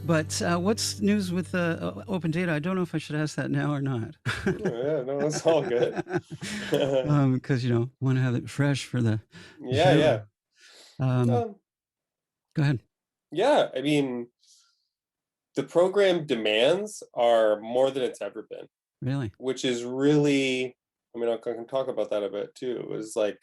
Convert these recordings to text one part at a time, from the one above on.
But what's news with open data? I don't know if I should ask that now or not. Yeah, no, it's all good. Because want to have it fresh for the Yeah, show. yeah. Um, Um, Go ahead. yeah, I mean, the program demands are more than it's ever been, Really? which is really, I mean, I can talk about that a bit too. It was like,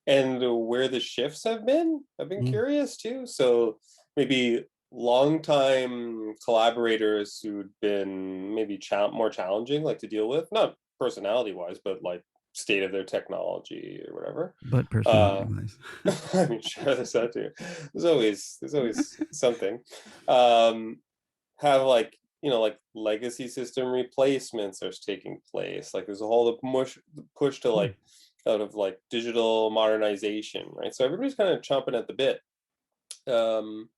and where the shifts have been, I've been Mm. curious too. So maybe longtime collaborators who'd been maybe more challenging, like to deal with, not personality wise, but like state of their technology or whatever. But Uh, personality-wise. I mean, sure, there's that too. There's always something. Um, have like like legacy system replacements are taking place. Like there's a whole push to Hmm. like out of like digital modernization, right? So everybody's kind of chomping at the bit, um,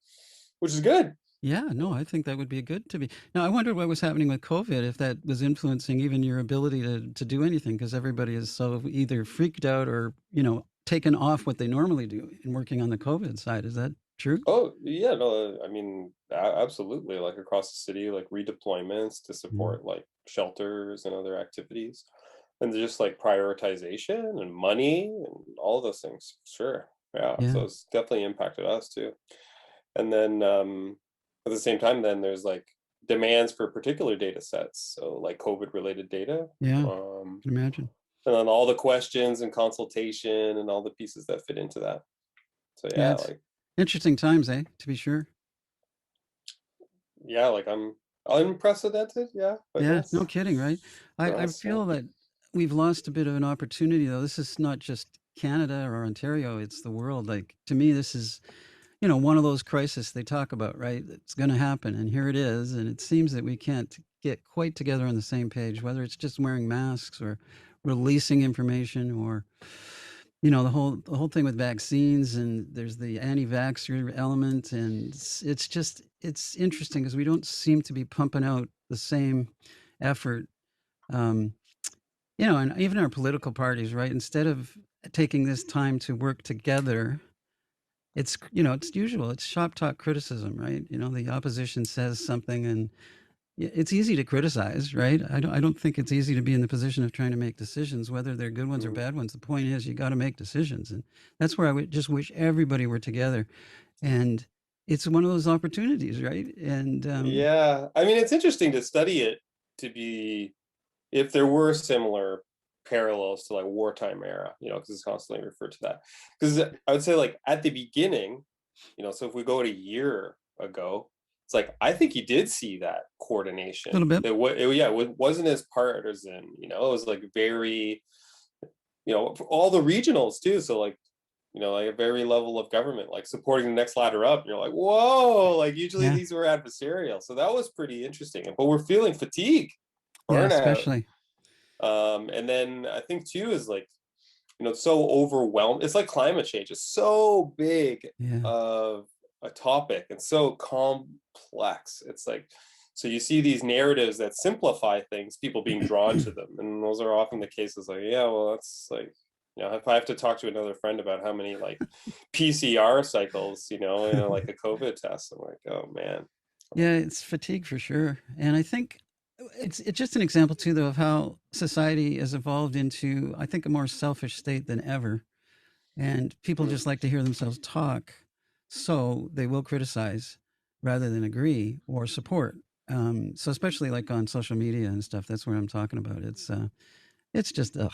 which is good. Yeah, no, I think that would be good to be. Now, I wondered what was happening with COVID, if that was influencing even your ability to do anything, because everybody is so either freaked out or, taken off what they normally do in working on the COVID side. Is that true? Oh yeah, no, I mean absolutely. Like across the city, like redeployments to Mm. support like shelters and other activities, and just like prioritization and money and all those things. Sure, yeah. Yeah. So it's definitely impacted us too. And then at the same time, then there's like demands for particular data sets, so like COVID related data, Yeah. um, Can imagine. and then all the questions and consultation and all the pieces that fit into that. So Yeah, yeah, it's like interesting times, eh? To be sure. yeah, like I'm unprecedented. Yeah, I Yeah, no guess. kidding, right? I So feel that we've lost a bit of an opportunity, though. This is not just Canada or Ontario, it's the world. Like, to me, this is, one of those crises they talk about, right? It's going to happen, and here it is. And it seems that we can't get quite together on the same page, whether it's just wearing masks or releasing information or, the whole thing with vaccines, and there's the anti-vaxxer element, and it's interesting because we don't seem to be pumping out the same effort. Um, and even our political parties, right? Instead of taking this time to work together, it's usual. It's shop talk criticism, right? The opposition says something, and it's easy to criticize, right? I don't think it's easy to be in the position of trying to make decisions, whether they're good ones or mm, bad ones. The point is, you got to make decisions, and that's where I would just wish everybody were together. And it's one of those opportunities, right? And yeah, I mean, it's interesting to study it to be if there were similar parallels to like wartime era, because it's constantly referred to that. Because I would say like at the beginning, so if we go to a year ago, it's like I think you did see that a little coordination. bit, Yeah, it wasn't as partisan. It was like very, for all the regionals too. So like like a very level of government, like supporting the next ladder up. And you're like, whoa, like usually yeah, these were adversarial. So that was pretty interesting. But we're feeling fatigue, yeah, burnout. especially, And then I think too is like, it's so overwhelmed. It's like climate change is so big yeah. of a topic and so complex. It's like, so you see these narratives that simplify things, people being drawn to them. And those are often the cases like, yeah, well, that's like, if I have to talk to another friend about how many like PCR cycles, like a COVID test, I'm like, oh man. Yeah, it's fatigue for sure. And I think it's just an example too, though, of how society has evolved into, I think, a more selfish state than ever. And people Mm, just like to hear themselves talk, so they will criticize rather than agree or support. So especially like on social media and stuff, that's where I'm talking about. It's just, ugh,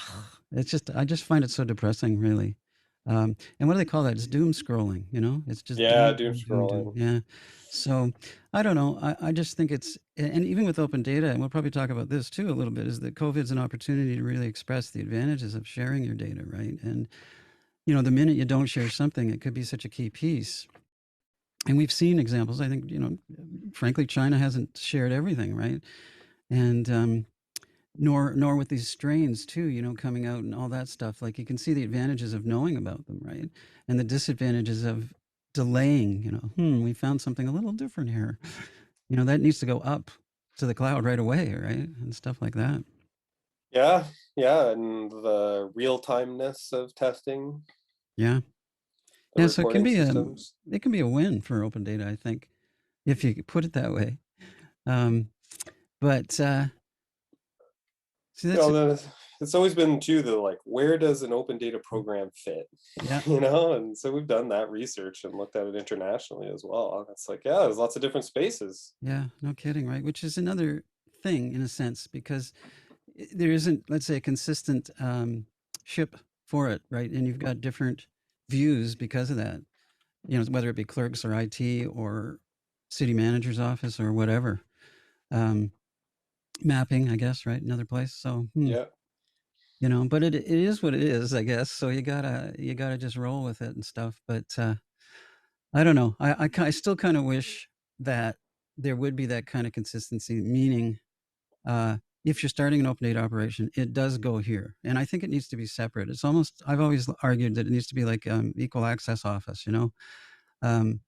I just find it so depressing, really. And what do they call that? It's doom scrolling, It's just yeah, doom, doom doom, doom, doom. scrolling. Yeah. So I don't know. I just think and even with open data, and we'll probably talk about this too a little bit, is that COVID's an opportunity to really express the advantages of sharing your data, right? And, the minute you don't share something, it could be such a key piece. And we've seen examples. I think, frankly, China hasn't shared everything, right? And, nor with these strains too, coming out and all that stuff. Like you can see the advantages of knowing about them, right? And the disadvantages of delaying, we found something a little different here. That needs to go up to the cloud right away, right? And stuff like that. Yeah, yeah, and the real timeness of testing Yeah. the Yeah. So reporting systems. it can be a win for open data, I think. if you could put it that way. But see, You that's know, it's always been too the like, where does an open data program fit? yeah, You know, and so we've done that research and looked at it internationally as well. It's like, yeah, there's lots of different spaces. yeah, no kidding, right? Which is another thing in a sense because there isn't, let's say, a consistent ship for it, right? And you've got different views because of that. You know, whether it be clerks or IT or city manager's office or whatever. Um, Mapping, I guess, right? Another place. So, Yeah. you know, but it is what it is, I guess. So you gotta just roll with it and stuff. But I don't know. I still kind of wish that there would be that kind of consistency, meaning uh, if you're starting an open data operation, it does go here. And I think it needs to be separate. It's almost, I've always argued that it needs to be like equal access office, you know? Um,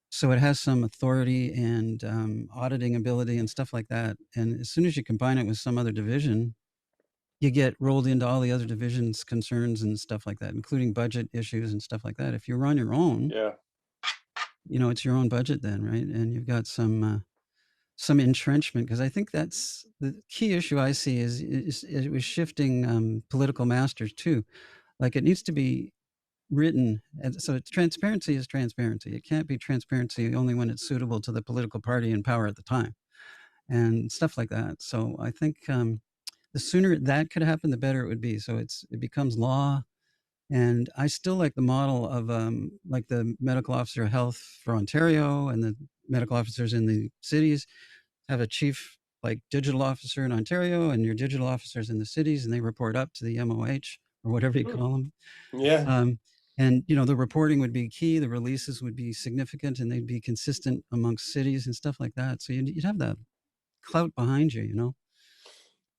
so it has some authority and auditing ability and stuff like that. And as soon as you combine it with some other division, you get rolled into all the other divisions' concerns and stuff like that, including budget issues and stuff like that. If you run your own, Yeah. you know, it's your own budget then, right? And you've got some entrenchment because I think that's the key issue I see is it was shifting political masters too. Like it needs to be written, and so transparency is transparency. It can't be transparency only when it's suitable to the political party in power at the time, and stuff like that. So I think the sooner that could happen, the better it would be. So it becomes law. And I still like the model of like the medical officer of health for Ontario and the medical officers in the cities have a chief like digital officer in Ontario and your digital officers in the cities, and they report up to the MOH or whatever you Hmm. call them. Yeah. And you know the reporting would be key, the releases would be significant, and they'd be consistent amongst cities and stuff like that. So you'd have that clout behind you, you know.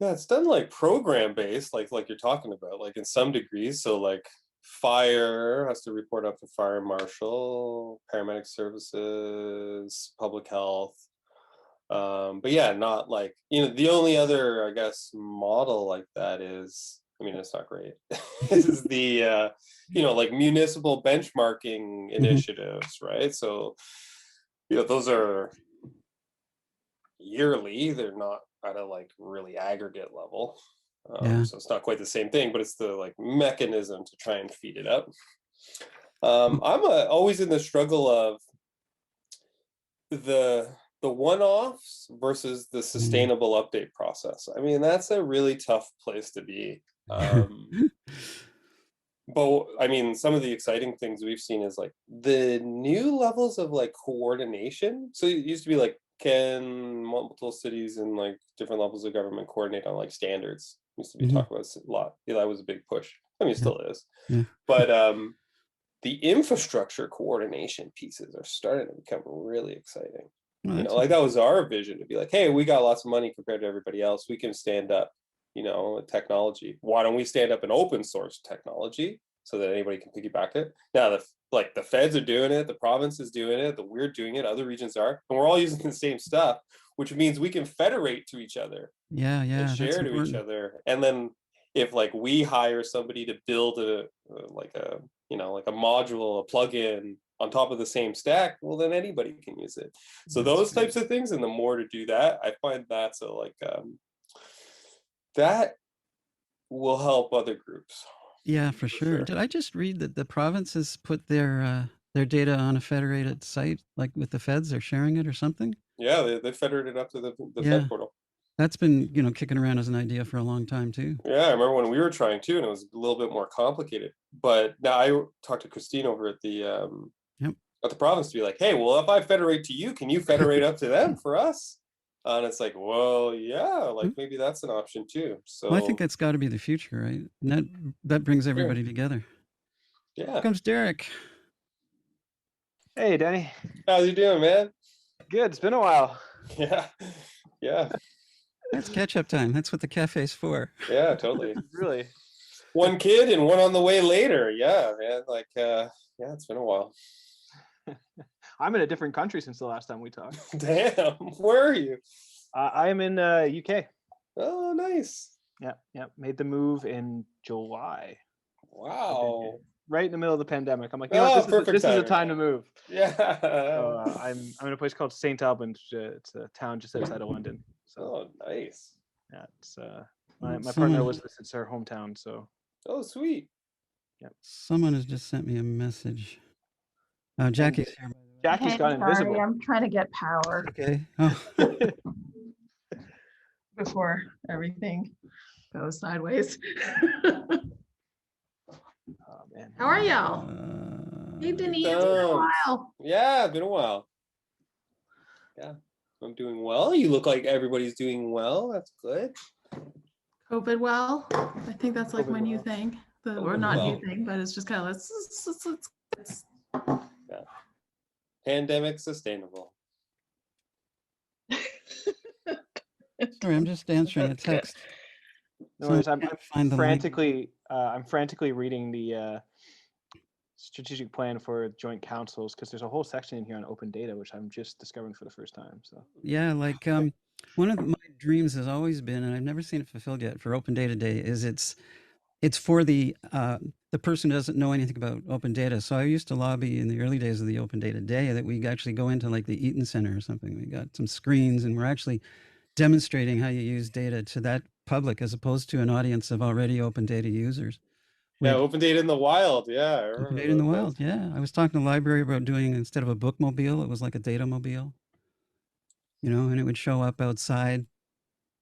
Yeah, it's done like program based, like you're talking about, like in some degrees. So like fire has to report up to fire marshal, paramedic services, public health. But yeah, not like, you know, the only other, I guess, model like that is, I mean, it's not great. This is the you know, like municipal benchmarking Mhm. initiatives, right? So, you know, those are yearly, they're not at a like really aggregate level. Yeah. So it's not quite the same thing, but it's the like mechanism to try and feed it up. Mm. I'm always in the struggle of the the one-offs versus the Mm. sustainable update process. I mean, that's a really tough place to be. But I mean, some of the exciting things we've seen is like the new levels of like coordination. So it used to be like, can multiple cities and like different levels of government coordinate on like standards? Used to be Mhm. talked about a lot. Yeah, that was a big push. I mean, it Yeah. still is. Yeah. But the infrastructure coordination pieces are starting to become really exciting. Well, You know, that's like that was our vision to be like, hey, we got lots of money compared to everybody else. We can stand up, you know, technology. Why don't we stand up an open source technology so that anybody can piggyback it? Now, the feds are doing it, the province is doing it, we're doing it, other regions are, and we're all using the same stuff, which means we can federate to each other yeah, and yeah, that's share to each important. other. And then if like we hire somebody to build like a, you know, like a module, a plugin on top of the same stack, well then anybody can use it. So That's those true. types of things, and the more to do that, I find that's a like that will help other groups Yeah, for for sure. sure. Did I just read that the provinces put their data on a federated site, like with the feds, they're sharing it or something? Yeah, they federated up to the Yeah, Fed portal. that's been, you know, kicking around as an idea for a long time too. Yeah, I remember when we were trying to, and it was a little bit more complicated. But now I talked to Christine over Yep. at the province to be like, hey, well, if I federate to you, can you federate up to them for us? And it's like, well, yeah, like maybe that's an option too. Well, I think So that's got to be the future, right? And that brings sure, everybody together. Here yeah. comes Derek. Hey, Denny. How you doing, man? Good. It's been a while. Yeah, yeah, That's catch up time. That's what the cafe's for. yeah, totally. Really. One kid and one on the way later. Yeah, man. Like, yeah, it's been a while. I'm in a different country since the last time we talked. Damn, where are you? I am in UK. Oh, nice. Yeah. Made the move in July. I've been here. Wow. right in the middle of the pandemic. I'm like, you know what, this is a time to move. Yeah. So I'm in a place called St. Albans. It's a town just outside of London. So Oh, nice. yeah, it's my partner Someone, Elizabeth. It's her hometown. So Oh, sweet. someone has just sent me a message. Jackie's here. By the way. Jackie's Hey, gone invisible. sorry, I'm trying to get power Okay. Oh, before everything goes sideways. Oh man. How are y'all? Hey, Denis, it's been a while. Yeah, been a while. Yeah, I'm doing well. You look like everybody's doing well. That's good. COVID well? I think that's like COVID my new well. thing. Or COVID not well. new thing, but it's just kind of it's Yeah. Pandemic sustainable. sorry, I'm just answering a text. No worries. I'm Find the link. frantically reading the strategic plan for joint councils because there's a whole section in here on open data, which I'm just discovering for the first time. So Yeah, like one of my dreams has always been, and I've never seen it fulfilled yet for Open Data Day, is it's for the person who doesn't know anything about open data. So I used to lobby in the early days of the Open Data Day that we actually go into like the Eaton Center or something. We got some screens and we're actually demonstrating how you use data to that public as opposed to an audience of already open data users. Yeah, open data in the wild. Yeah, I Open remember data in the those wild. days. Yeah, I was talking to the library about doing, instead of a bookmobile, it was like a data mobile. And it would show up outside,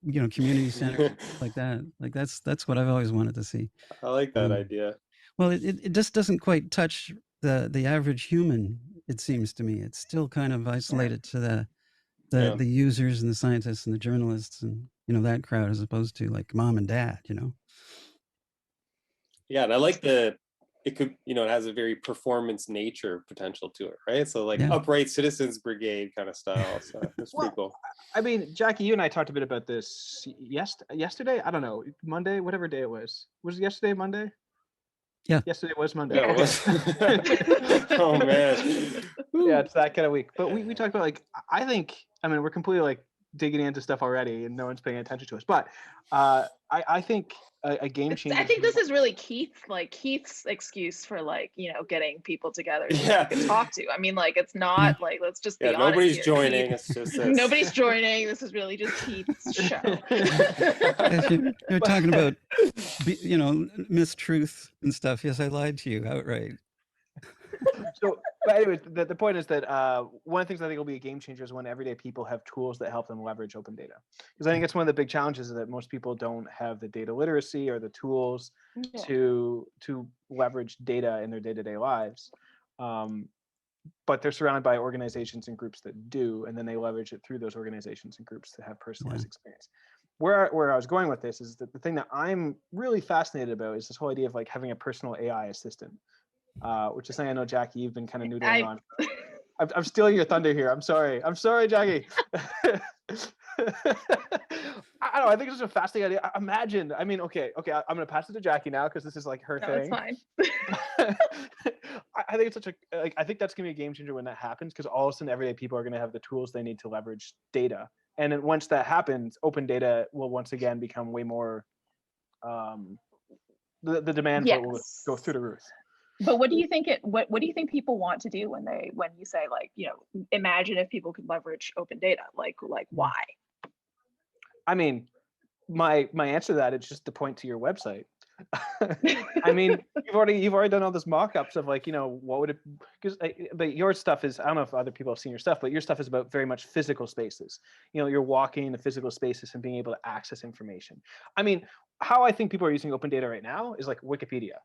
community centers like that. Like that's what I've always wanted to see. I like that Um, idea. Well, it just doesn't quite touch the average human. It seems to me it's still kind of isolated to the users and the scientists and the journalists and that crowd, as opposed to like mom and dad. Yeah, and I like it could, it has a very performance nature potential to it, right? So like Yeah. upright citizens brigade kind of style. So that's pretty cool. I mean, Jackie, you and I talked a bit about this yesterday. I don't know, Monday, whatever day it was. Was it yesterday, Monday? Yeah. Yesterday was Monday. Yeah, Okay. Oh man. Yeah, it's that kind of week. But we talked about, like, I think, I mean, we're completely like digging into stuff already and no one's paying attention to us. But I think a game changer. I think this is really Keith's excuse for getting people together so Yeah. they can talk to. I mean, like, it's not like, let's just be honest nobody's here. joining. Keith, It's just nobody's joining. This is really just Keith's show. Yes, you're talking about mistruth and stuff. Yes, I lied to you outright. So, but anyways, the point is that one of the things I think will be a game changer is when everyday people have tools that help them leverage open data. Because I think it's one of the big challenges is that most people don't have the data literacy or the tools to leverage data in their day-to-day lives. But they're surrounded by organizations and groups that do, and then they leverage it through those organizations and groups to have personalized experience. Where I was going with this is that the thing that I'm really fascinated about is this whole idea of like having a personal AI assistant. Which is something I know, Jackie, you've been kind of noodling on. I'm stealing your thunder here. I'm sorry, Jackie. I don't know. I think it's a fascinating idea. Imagine. I mean, okay. I'm gonna pass it to Jackie now because this is like her thing. That's fine. I think it's such a I think that's gonna be a game changer when that happens, because all of a sudden everyday people are gonna have the tools they need to leverage data, and then once that happens, open data will once again become way more. The demand for it will go through the roof. But what do you think what do you think people want to do when you say, like, imagine if people could leverage open data? Like why? I mean, my answer to that is just to point to your website. I mean, you've already done all this mock-ups of, like, what would it, because but your stuff is, I don't know if other people have seen your stuff, but your stuff is about very much physical spaces. You're walking into physical spaces and being able to access information. I mean, how I think people are using open data right now is like Wikipedia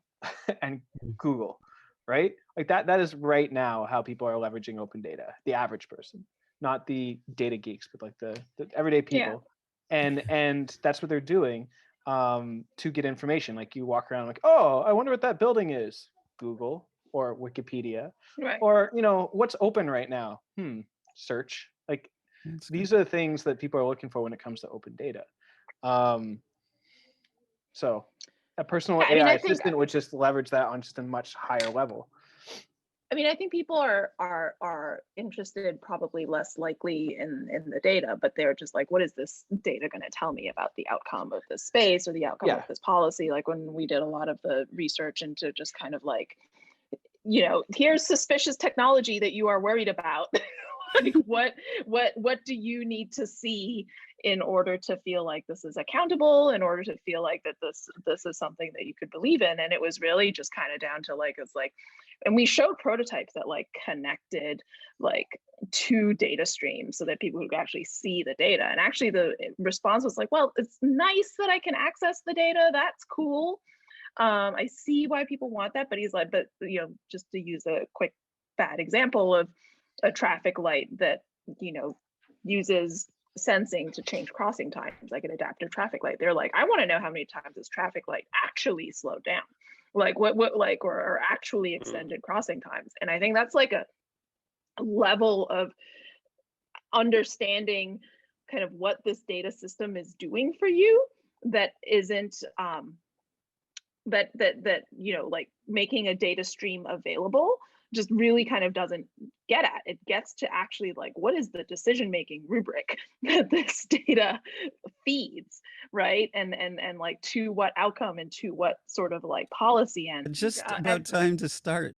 and Google, right? Like that is right now how people are leveraging open data, the average person, not the data geeks, but like the everyday people. And that's what they're doing to get information. Like, you walk around like, oh, I wonder what that building is. Google or Wikipedia, right? Or what's open right now? Search. Like, these are the things that people are looking for when it comes to open data. So a personal AI assistant would just leverage that on just a much higher level. I mean, I think people are interested, probably less likely in the data, but they're just like, what is this data going to tell me about the outcome of this space or the outcome of this policy? Like when we did a lot of the research into just kind of like, you know, here's suspicious technology that you are worried about. Like what do you need to see in order to feel like this is accountable, in order to feel like that this is something that you could believe in? And it was really just kind of down to like, it's like, and we showed prototypes that like connected like two data streams so that people could actually see the data. And actually the response was like, well, it's nice that I can access the data. That's cool. I see why people want that, but he's like, but you know, just to use a quick bad example of a traffic light that, you know, uses sensing to change crossing times, like an adaptive traffic light. They're like, I want to know how many times this traffic light actually slowed down, like what like or actually extended crossing times. And I think that's like a level of understanding kind of what this data system is doing for you that isn't that you know, like making a data stream available just really kind of doesn't get at. It gets to actually like, what is the decision-making rubric that this data feeds, right? And like to what outcome and to what sort of like policy end. Just about time to start.